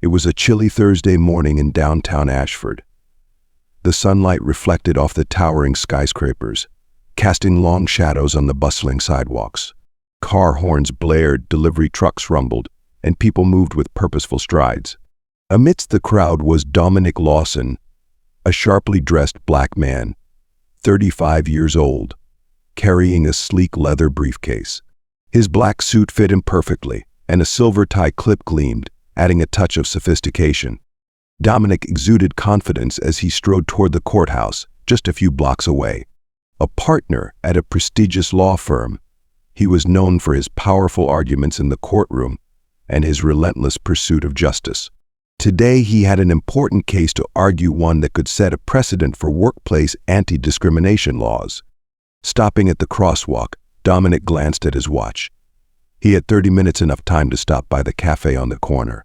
It was a chilly Thursday morning in downtown Ashford. The sunlight reflected off the towering skyscrapers, casting long shadows on the bustling sidewalks. Car horns blared, delivery trucks rumbled, and people moved with purposeful strides. Amidst the crowd was Dominic Lawson, a sharply dressed black man, 35 years old, carrying a sleek leather briefcase. His black suit fit him perfectly, and a silver tie clip gleamed, adding a touch of sophistication. Dominic exuded confidence as he strode toward the courthouse, just a few blocks away. A partner at a prestigious law firm, he was known for his powerful arguments in the courtroom and his relentless pursuit of justice. Today he had an important case to argue, one that could set a precedent for workplace anti-discrimination laws. Stopping at the crosswalk, Dominic glanced at his watch. He had 30 minutes, enough time to stop by the cafe on the corner.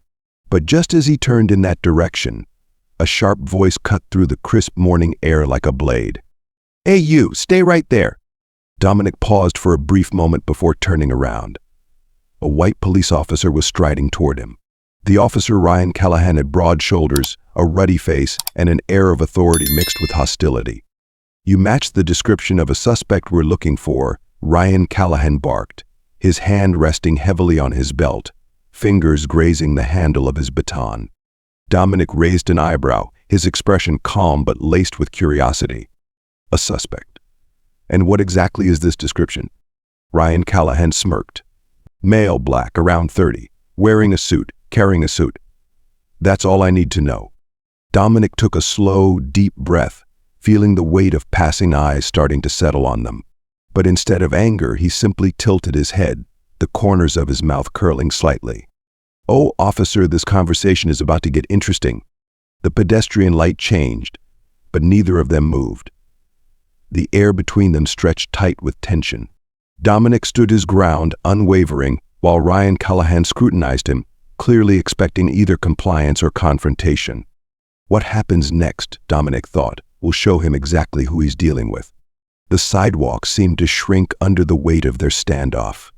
But just as he turned in that direction, a sharp voice cut through the crisp morning air like a blade. "Hey you, stay right there." Dominic paused for a brief moment before turning around. A white police officer was striding toward him. The officer, Ryan Callahan, had broad shoulders, a ruddy face, and an air of authority mixed with hostility. "You match the description of a suspect we're looking for," Ryan Callahan barked, his hand resting heavily on his belt, fingers grazing the handle of his baton. Dominic raised an eyebrow, his expression calm but laced with curiosity. "A suspect? And what exactly is this description?" Ryan Callahan smirked. "Male, black, around 30, wearing a suit, carrying a suit. That's all I need to know." Dominic took a slow, deep breath, feeling the weight of passing eyes starting to settle on them. But instead of anger, he simply tilted his head, the corners of his mouth curling slightly. "Oh, officer, this conversation is about to get interesting." The pedestrian light changed, but neither of them moved. The air between them stretched tight with tension. Dominic stood his ground, unwavering, while Ryan Callahan scrutinized him, clearly expecting either compliance or confrontation. What happens next, Dominic thought, will show him exactly who he's dealing with. The sidewalk seemed to shrink under the weight of their standoff.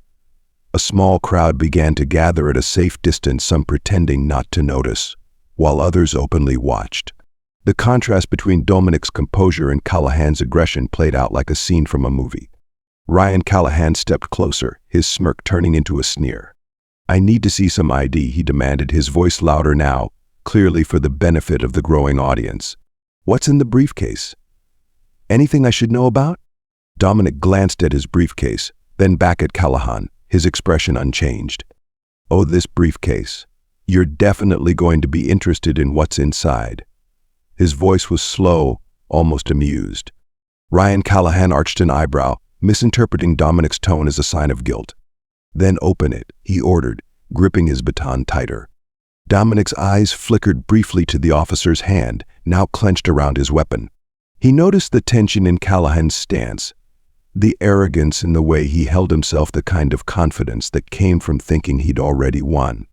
A small crowd began to gather at a safe distance, some pretending not to notice, while others openly watched. The contrast between Dominic's composure and Callahan's aggression played out like a scene from a movie. Ryan Callahan stepped closer, his smirk turning into a sneer. "I need to see some ID," he demanded, his voice louder now, clearly for the benefit of the growing audience. "What's in the briefcase? Anything I should know about?" Dominic glanced at his briefcase, then back at Callahan, his expression unchanged. "Oh, this briefcase. You're definitely going to be interested in what's inside." His voice was slow, almost amused. Ryan Callahan arched an eyebrow, misinterpreting Dominic's tone as a sign of guilt. "Then open it," he ordered, gripping his baton tighter. Dominic's eyes flickered briefly to the officer's hand, now clenched around his weapon. He noticed the tension in Callahan's stance, the arrogance in the way he held himself, the kind of confidence that came from thinking he'd already won.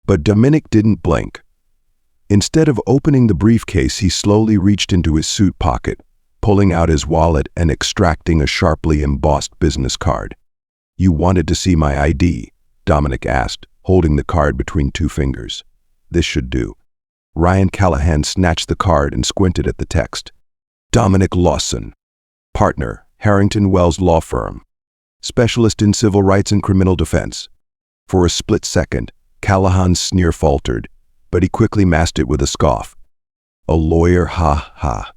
But Dominic didn't blink. Instead of opening the briefcase, he slowly reached into his suit pocket, pulling out his wallet and extracting a sharply embossed business card. "You wanted to see my ID?" Dominic asked, holding the card between two fingers. "This should do." Ryan Callahan snatched the card and squinted at the text. "Dominic Lawson, partner, Harrington Wells Law Firm, specialist in civil rights and criminal defense." For a split second, Callahan's sneer faltered, but he quickly masked it with a scoff. "A lawyer, ha ha.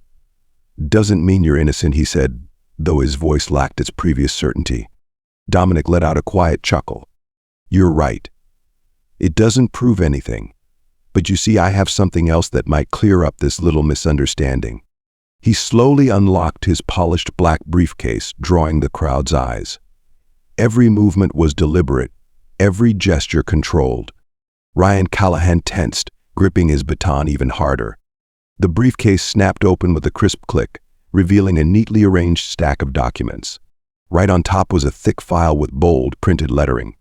Doesn't mean you're innocent," he said, though his voice lacked its previous certainty. Dominic let out a quiet chuckle. "You're right. It doesn't prove anything. But you see, I have something else that might clear up this little misunderstanding." He slowly unlocked his polished black briefcase, drawing the crowd's eyes. Every movement was deliberate, every gesture controlled. Ryan Callahan tensed, gripping his baton even harder. The briefcase snapped open with a crisp click, revealing a neatly arranged stack of documents. Right on top was a thick file with bold, printed lettering.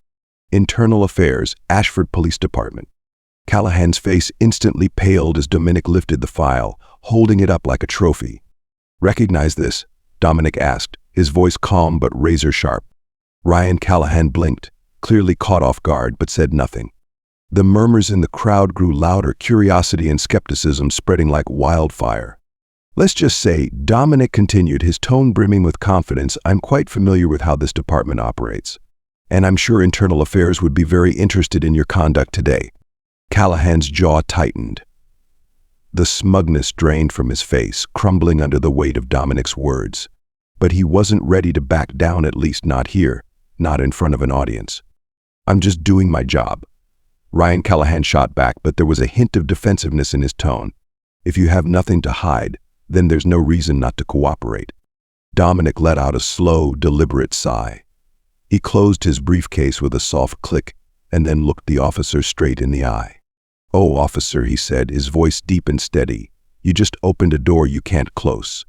"Internal Affairs, Ashford Police Department." Callahan's face instantly paled as Dominic lifted the file, holding it up like a trophy. "Recognize this?" Dominic asked, his voice calm but razor-sharp. Ryan Callahan blinked, clearly caught off guard, but said nothing. The murmurs in the crowd grew louder, curiosity and skepticism spreading like wildfire. Let's just say, Dominic continued, his tone brimming with confidence, I'm quite familiar with how this department operates. And I'm sure Internal Affairs would be very interested in your conduct today. Callahan's jaw tightened. The smugness drained from his face, crumbling under the weight of Dominic's words. But he wasn't ready to back down, at least not here, not in front of an audience. I'm just doing my job. Ryan Callahan shot back, but there was a hint of defensiveness in his tone. If you have nothing to hide, then there's no reason not to cooperate. Dominic let out a slow, deliberate sigh. He closed his briefcase with a soft click and then looked the officer straight in the eye. Oh, officer, he said, his voice deep and steady. You just opened a door you can't close.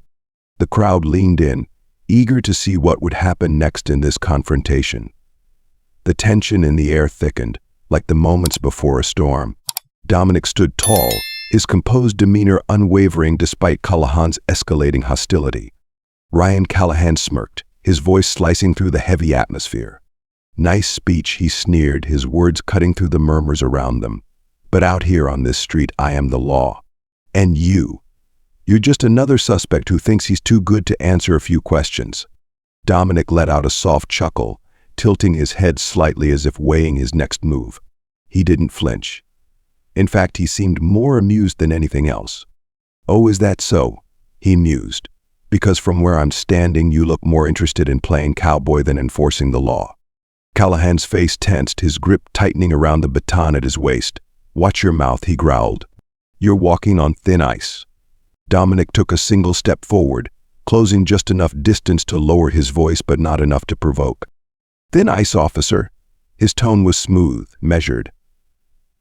The crowd leaned in, eager to see what would happen next in this confrontation. The tension in the air thickened, like the moments before a storm. Dominic stood tall, his composed demeanor unwavering despite Callahan's escalating hostility. Ryan Callahan smirked, his voice slicing through the heavy atmosphere. Nice speech, he sneered, his words cutting through the murmurs around them. But out here on this street, I am the law. And you're just another suspect who thinks he's too good to answer a few questions. Dominic let out a soft chuckle, tilting his head slightly as if weighing his next move. He didn't flinch. In fact, he seemed more amused than anything else. Oh, is that so? He mused. Because from where I'm standing, you look more interested in playing cowboy than enforcing the law. Callahan's face tensed, his grip tightening around the baton at his waist. Watch your mouth, he growled. You're walking on thin ice. Dominic took a single step forward, closing just enough distance to lower his voice but not enough to provoke. Thin ice, officer. His tone was smooth, measured.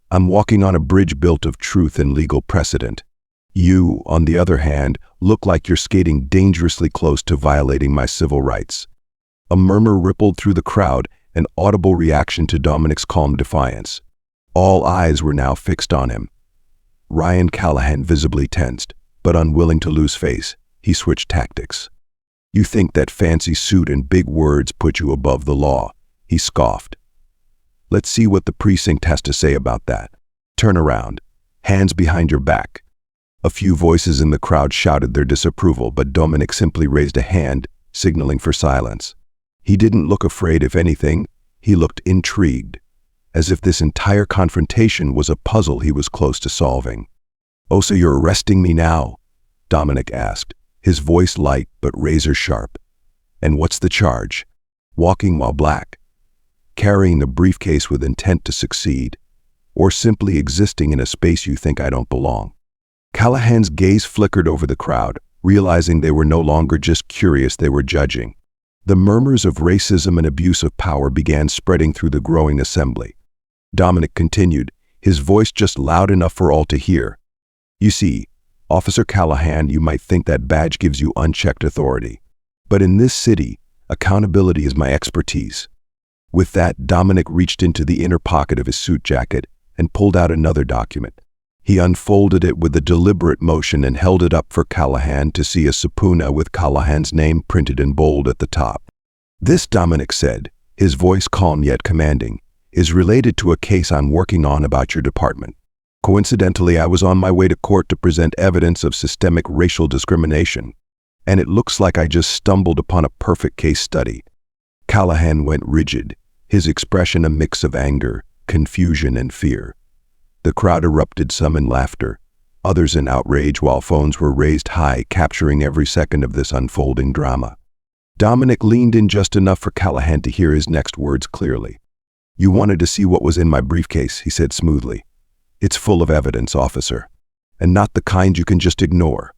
I'm walking on a bridge built of truth and legal precedent. You, on the other hand, look like you're skating dangerously close to violating my civil rights. A murmur rippled through the crowd, an audible reaction to Dominic's calm defiance. All eyes were now fixed on him. Ryan Callahan visibly tensed, but unwilling to lose face, he switched tactics. You think that fancy suit and big words put you above the law, he scoffed. Let's see what the precinct has to say about that. Turn around, hands behind your back. A few voices in the crowd shouted their disapproval, but Dominic simply raised a hand, signaling for silence. He didn't look afraid, if anything, he looked intrigued, as if this entire confrontation was a puzzle he was close to solving. Oh, so you're arresting me now? Dominic asked, his voice light but razor sharp. And what's the charge? Walking while black? Carrying a briefcase with intent to succeed? Or simply existing in a space you think I don't belong? Callahan's gaze flickered over the crowd, realizing they were no longer just curious, they were judging. The murmurs of racism and abuse of power began spreading through the growing assembly. Dominic continued, his voice just loud enough for all to hear. You see, Officer Callahan, you might think that badge gives you unchecked authority. But in this city, accountability is my expertise. With that, Dominic reached into the inner pocket of his suit jacket and pulled out another document. He unfolded it with a deliberate motion and held it up for Callahan to see, a subpoena with Callahan's name printed in bold at the top. This, Dominic said, his voice calm yet commanding, is related to a case I'm working on about your department. Coincidentally, I was on my way to court to present evidence of systemic racial discrimination, and it looks like I just stumbled upon a perfect case study. Callahan went rigid, his expression a mix of anger, confusion, and fear. The crowd erupted, some in laughter, others in outrage, while phones were raised high, capturing every second of this unfolding drama. Dominic leaned in just enough for Callahan to hear his next words clearly. You wanted to see what was in my briefcase, he said smoothly. It's full of evidence, officer, and not the kind you can just ignore.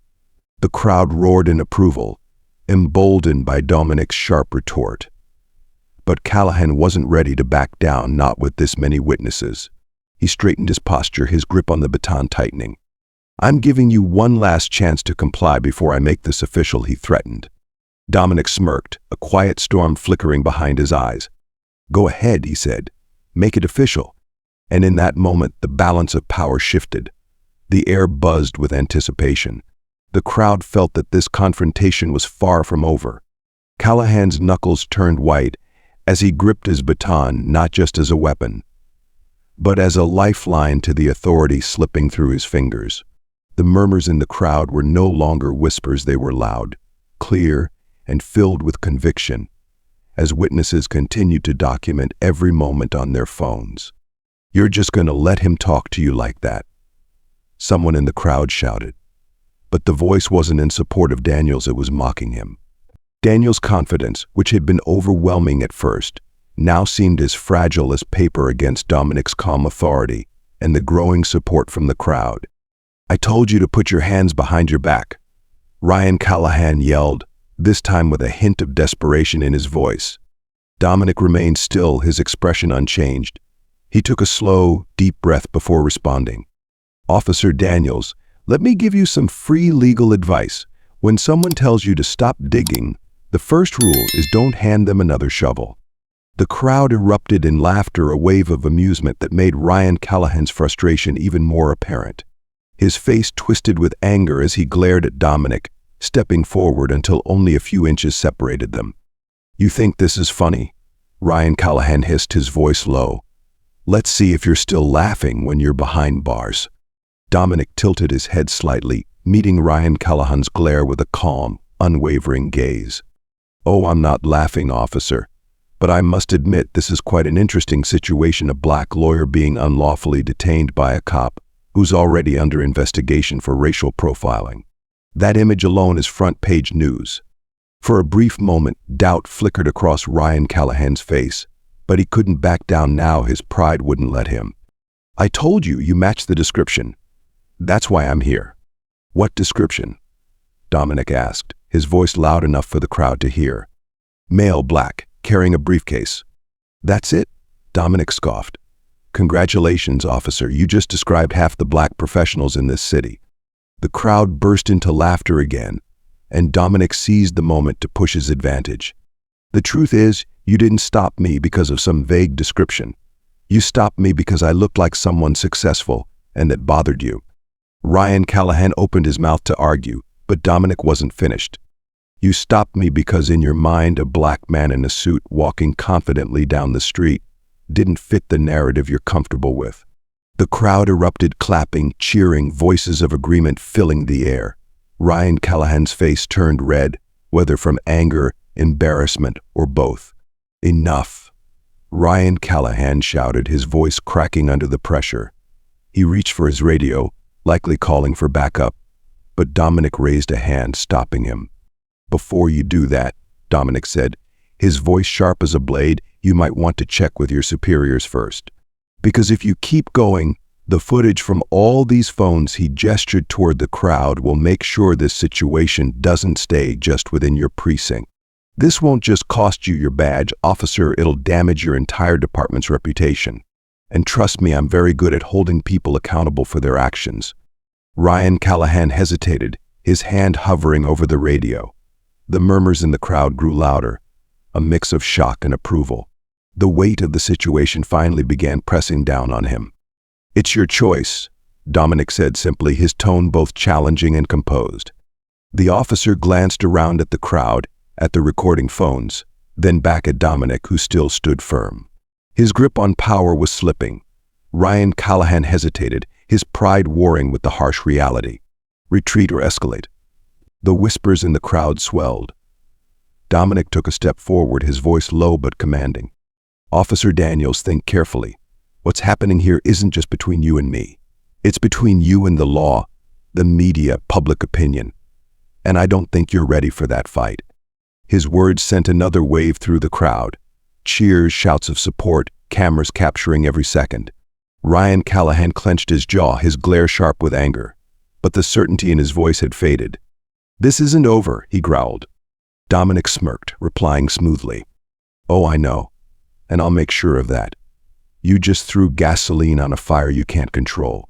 The crowd roared in approval, emboldened by Dominic's sharp retort. But Callahan wasn't ready to back down, not with this many witnesses. He straightened his posture, his grip on the baton tightening. I'm giving you one last chance to comply before I make this official, he threatened. Dominic smirked, a quiet storm flickering behind his eyes. Go ahead, he said. Make it official. And in that moment, the balance of power shifted. The air buzzed with anticipation. The crowd felt that this confrontation was far from over. Callahan's knuckles turned white as he gripped his baton not just as a weapon, but as a lifeline to the authority slipping through his fingers. The murmurs in the crowd were no longer whispers, they were loud, clear, and filled with conviction, as witnesses continued to document every moment on their phones. "You're just going to let him talk to you like that?" Someone in the crowd shouted. But the voice wasn't in support of Daniels, it was mocking him. Daniels' confidence, which had been overwhelming at first, now seemed as fragile as paper against Dominic's calm authority and the growing support from the crowd. "I told you to put your hands behind your back," Ryan Callahan yelled, this time with a hint of desperation in his voice. Dominic remained still, his expression unchanged. He took a slow, deep breath before responding. "Officer Daniels, let me give you some free legal advice. When someone tells you to stop digging, the first rule is don't hand them another shovel." The crowd erupted in laughter, a wave of amusement that made Ryan Callahan's frustration even more apparent. His face twisted with anger as he glared at Dominic, stepping forward until only a few inches separated them. "You think this is funny?" Ryan Callahan hissed, his voice low. "Let's see if you're still laughing when you're behind bars." Dominic tilted his head slightly, meeting Ryan Callahan's glare with a calm, unwavering gaze. "Oh, I'm not laughing, officer. But I must admit this is quite an interesting situation, a black lawyer being unlawfully detained by a cop who's already under investigation for racial profiling. That image alone is front-page news." For a brief moment, doubt flickered across Ryan Callahan's face, but he couldn't back down now, his pride wouldn't let him. "I told you, you match the description. That's why I'm here." "What description?" Dominic asked, his voice loud enough for the crowd to hear. "Male, black, carrying a briefcase." "That's it?" Dominic scoffed. "Congratulations, officer, you just described half the black professionals in this city." The crowd burst into laughter again, and Dominic seized the moment to push his advantage. "The truth is, you didn't stop me because of some vague description. You stopped me because I looked like someone successful, and that bothered you." Ryan Callahan opened his mouth to argue, but Dominic wasn't finished. "You stopped me because in your mind a black man in a suit walking confidently down the street didn't fit the narrative you're comfortable with." The crowd erupted, clapping, cheering, voices of agreement filling the air. Ryan Callahan's face turned red, whether from anger, embarrassment, or both. "Enough!" Ryan Callahan shouted, his voice cracking under the pressure. He reached for his radio, likely calling for backup, but Dominic raised a hand, stopping him. "Before you do that," Dominic said, his voice sharp as a blade, "you might want to check with your superiors first. Because if you keep going, the footage from all these phones," he gestured toward the crowd, "will make sure this situation doesn't stay just within your precinct. This won't just cost you your badge, officer, it'll damage your entire department's reputation. And trust me, I'm very good at holding people accountable for their actions." Ryan Callahan hesitated, his hand hovering over the radio. The murmurs in the crowd grew louder, a mix of shock and approval. The weight of the situation finally began pressing down on him. "It's your choice," Dominic said simply, his tone both challenging and composed. The officer glanced around at the crowd, at the recording phones, then back at Dominic, who still stood firm. His grip on power was slipping. Ryan Callahan hesitated, his pride warring with the harsh reality. Retreat or escalate? The whispers in the crowd swelled. Dominic took a step forward, his voice low but commanding. "Officer Daniels, think carefully. What's happening here isn't just between you and me. It's between you and the law, the media, public opinion. And I don't think you're ready for that fight." His words sent another wave through the crowd. Cheers, shouts of support, cameras capturing every second. Ryan Callahan clenched his jaw, his glare sharp with anger. But the certainty in his voice had faded. "This isn't over," he growled. Dominic smirked, replying smoothly. "Oh, I know. And I'll make sure of that. You just threw gasoline on a fire you can't control."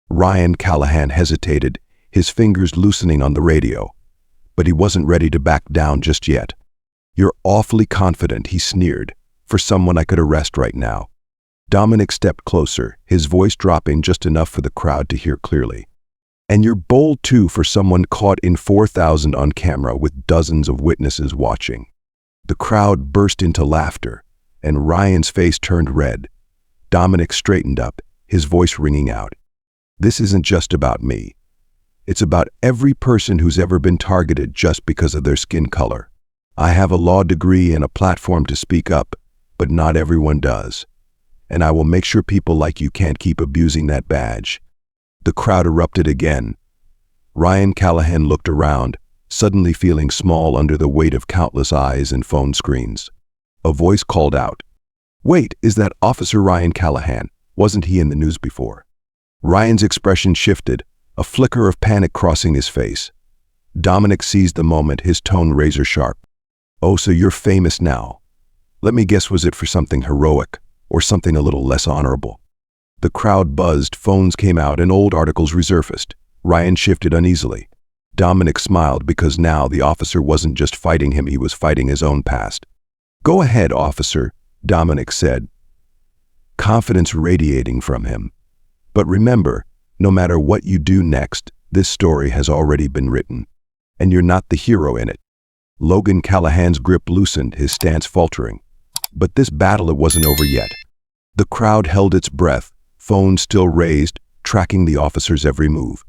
Ryan Callahan hesitated, his fingers loosening on the radio. But he wasn't ready to back down just yet. "You're awfully confident," he sneered, "for someone I could arrest right now." Dominic stepped closer, his voice dropping just enough for the crowd to hear clearly. "And you're bold too for someone caught in 4,000 on camera with dozens of witnesses watching." The crowd burst into laughter, and Ryan's face turned red. Dominic straightened up, his voice ringing out. This isn't just about me. It's about every person who's ever been targeted just because of their skin color. I have a law degree and a platform to speak up, but not everyone does. And I will make sure people like you can't keep abusing that badge. The crowd erupted again. Ryan Callahan looked around, suddenly feeling small under the weight of countless eyes and phone screens. A voice called out, "Wait, is that Officer Ryan Callahan? Wasn't he in the news before?" Ryan's expression shifted, a flicker of panic crossing his face. Dominic seized the moment, his tone razor sharp. "Oh, so you're famous now. Let me guess, was it for something heroic or something a little less honorable?" The crowd buzzed, phones came out, and old articles resurfaced. Ryan shifted uneasily. Dominic smiled because now the officer wasn't just fighting him, he was fighting his own past. "Go ahead, officer," Dominic said, confidence radiating from him. "But remember, no matter what you do next, this story has already been written, and you're not the hero in it." Logan Callahan's grip loosened, his stance faltering. But this battle, it wasn't over yet. The crowd held its breath, phones still raised, tracking the officer's every move.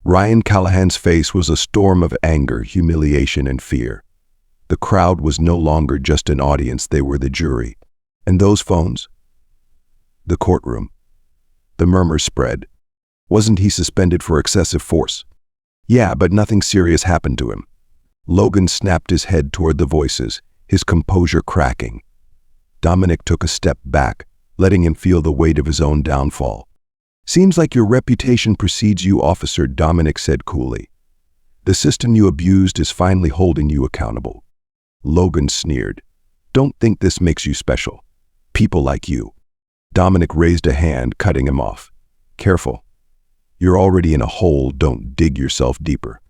Ryan Callahan's face was a storm of anger, humiliation, and fear. The crowd was no longer just an audience, they were the jury. And those phones? The courtroom. The murmurs spread. Wasn't he suspended for excessive force? Yeah, but nothing serious happened to him. Logan snapped his head toward the voices, his composure cracking. Dominic took a step back, letting him feel the weight of his own downfall. "Seems like your reputation precedes you, officer," Dominic said coolly. "The system you abused is finally holding you accountable." Logan sneered. "Don't think this makes you special. People like you." Dominic raised a hand, cutting him off. "Careful. You're already in a hole, don't dig yourself deeper."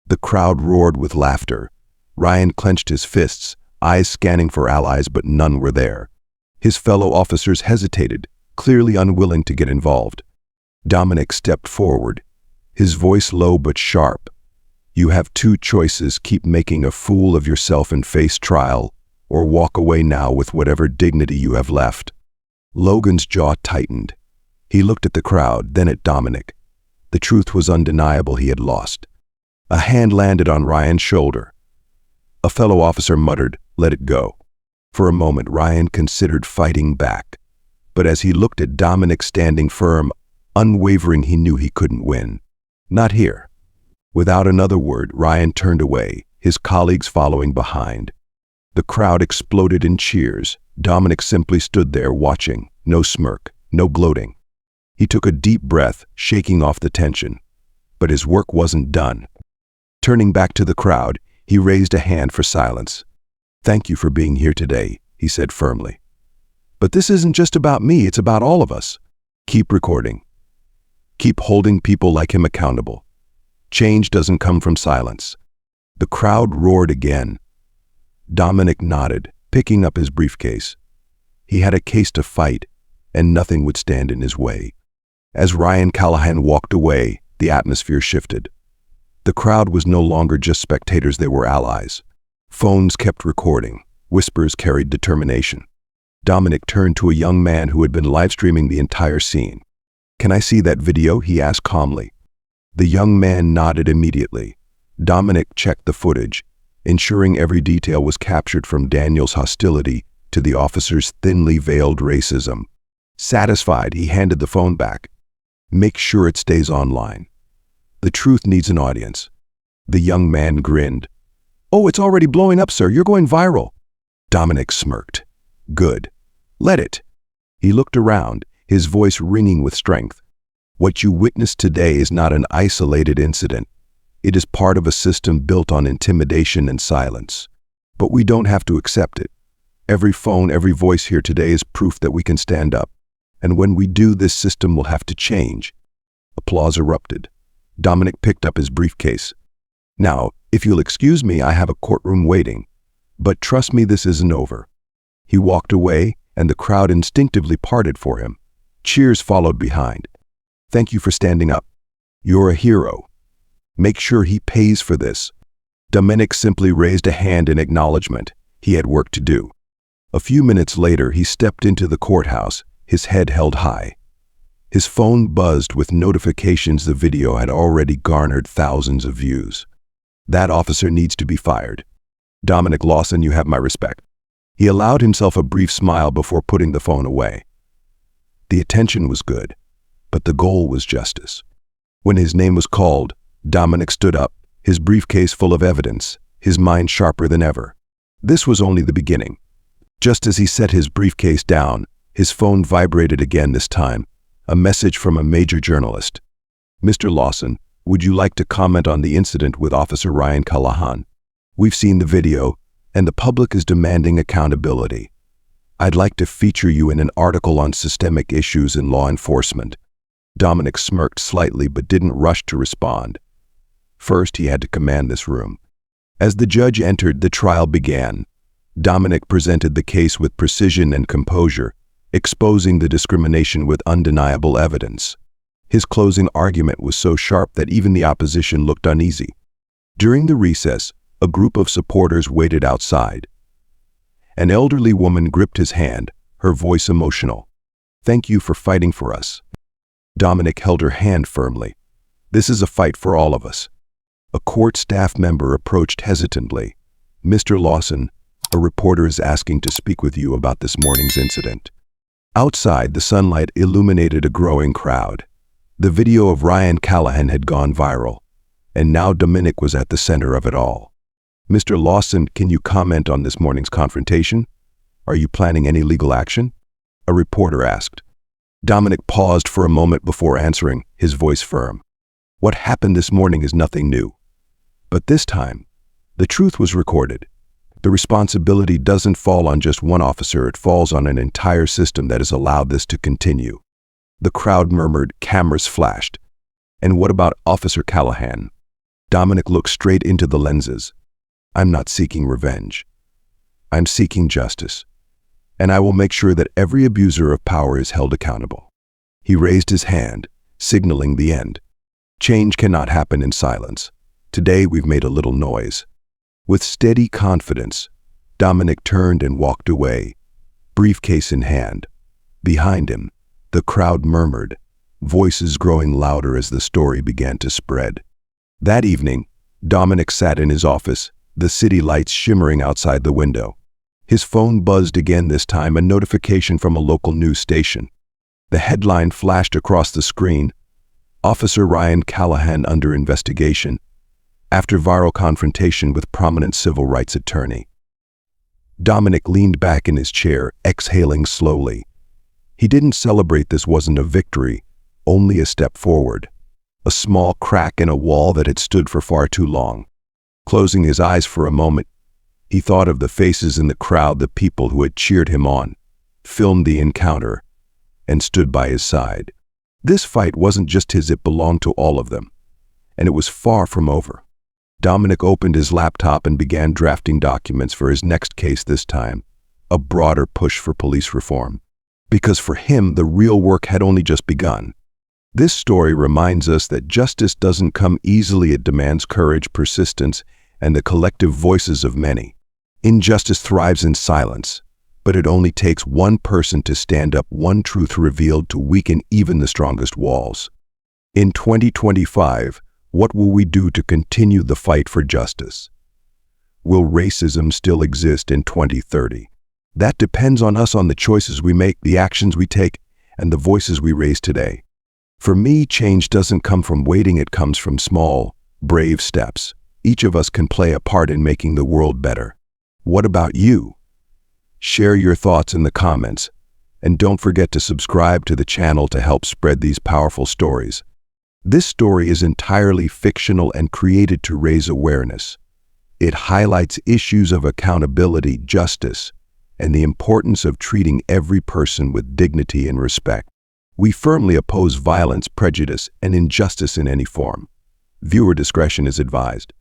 The crowd roared with laughter. Ryan clenched his fists, eyes scanning for allies, but none were there. His fellow officers hesitated, clearly unwilling to get involved. Dominic stepped forward, his voice low but sharp. "You have two choices: keep making a fool of yourself and face trial, or walk away now with whatever dignity you have left." Logan's jaw tightened. He looked at the crowd, then at Dominic. The truth was undeniable, he had lost. A hand landed on Ryan's shoulder. A fellow officer muttered, "Let it go." For a moment, Ryan considered fighting back. But as he looked at Dominic standing firm, unwavering, he knew he couldn't win. Not here. Without another word, Ryan turned away, his colleagues following behind. The crowd exploded in cheers. Dominic simply stood there watching, no smirk, no gloating. He took a deep breath, shaking off the tension. But his work wasn't done. Turning back to the crowd, he raised a hand for silence. "Thank you for being here today," he said firmly. "But this isn't just about me, it's about all of us. Keep recording. Keep holding people like him accountable. Change doesn't come from silence." The crowd roared again. Dominic nodded, picking up his briefcase. He had a case to fight, and nothing would stand in his way. As Ryan Callahan walked away, the atmosphere shifted. The crowd was no longer just spectators, they were allies. Phones kept recording. Whispers carried determination. Dominic turned to a young man who had been live-streaming the entire scene. "Can I see that video?" he asked calmly. The young man nodded immediately. Dominic checked the footage, ensuring every detail was captured, from Daniel's hostility to the officer's thinly veiled racism. Satisfied, he handed the phone back. "Make sure it stays online. The truth needs an audience." The young man grinned. "Oh, it's already blowing up, sir. You're going viral." Dominic smirked. "Good. Let it." He looked around, his voice ringing with strength. "What you witnessed today is not an isolated incident. It is part of a system built on intimidation and silence. But we don't have to accept it. Every phone, every voice here today is proof that we can stand up. And when we do, this system will have to change." Applause erupted. Dominic picked up his briefcase. "Now, if you'll excuse me, I have a courtroom waiting. But trust me, this isn't over." He walked away, and the crowd instinctively parted for him. Cheers followed behind. "Thank you for standing up. You're a hero. Make sure he pays for this." Dominic simply raised a hand in acknowledgement. He had work to do. A few minutes later, he stepped into the courthouse, his head held high. His phone buzzed with notifications. The video had already garnered thousands of views. "That officer needs to be fired. Dominic Lawson, you have my respect." He allowed himself a brief smile before putting the phone away. The attention was good, but the goal was justice. When his name was called, Dominic stood up, his briefcase full of evidence, his mind sharper than ever. This was only the beginning. Just as he set his briefcase down, his phone vibrated again, this time a message from a major journalist. "Mr. Lawson, would you like to comment on the incident with Officer Ryan Callahan? We've seen the video, and the public is demanding accountability. I'd like to feature you in an article on systemic issues in law enforcement." Dominic smirked slightly but didn't rush to respond. First, he had to command this room. As the judge entered, the trial began. Dominic presented the case with precision and composure, exposing the discrimination with undeniable evidence. His closing argument was so sharp that even the opposition looked uneasy. During the recess, a group of supporters waited outside. An elderly woman gripped his hand, her voice emotional. "Thank you for fighting for us." Dominic held her hand firmly. "This is a fight for all of us." A court staff member approached hesitantly. "Mr. Lawson, a reporter is asking to speak with you about this morning's incident." Outside, the sunlight illuminated a growing crowd. The video of Ryan Callahan had gone viral, and now Dominic was at the center of it all. "Mr. Lawson, can you comment on this morning's confrontation? Are you planning any legal action?" a reporter asked. Dominic paused for a moment before answering, his voice firm. "What happened this morning is nothing new. But this time, the truth was recorded. The responsibility doesn't fall on just one officer, it falls on an entire system that has allowed this to continue." The crowd murmured, cameras flashed. "And what about Officer Callahan?" Dominic looked straight into the lenses. "I'm not seeking revenge. I'm seeking justice. And I will make sure that every abuser of power is held accountable." He raised his hand, signaling the end. Change cannot happen in silence. Today we've made a little noise. With steady confidence, Dominic turned and walked away, briefcase in hand. Behind him, the crowd murmured, voices growing louder as the story began to spread. That evening, Dominic sat in his office, the city lights shimmering outside the window. His phone buzzed again, this time a notification from a local news station. The headline flashed across the screen: "Officer Ryan Callahan under investigation after viral confrontation with prominent civil rights attorney." Dominic leaned back in his chair, exhaling slowly. He didn't celebrate. This wasn't a victory, only a step forward. A small crack in a wall that had stood for far too long. Closing his eyes for a moment, he thought of the faces in the crowd, the people who had cheered him on, filmed the encounter, and stood by his side. This fight wasn't just his, it belonged to all of them. And it was far from over. Dominic opened his laptop and began drafting documents for his next case, this time a broader push for police reform. Because for him, the real work had only just begun. This story reminds us that justice doesn't come easily. It demands courage, persistence, and the collective voices of many. Injustice thrives in silence, but it only takes one person to stand up, one truth revealed to weaken even the strongest walls. In 2025, what will we do to continue the fight for justice? Will racism still exist in 2030? That depends on us, on the choices we make, the actions we take, and the voices we raise today. For me, change doesn't come from waiting, it comes from small, brave steps. Each of us can play a part in making the world better. What about you? Share your thoughts in the comments, and don't forget to subscribe to the channel to help spread these powerful stories. This story is entirely fictional and created to raise awareness. It highlights issues of accountability, justice, and the importance of treating every person with dignity and respect. We firmly oppose violence, prejudice, and injustice in any form. Viewer discretion is advised.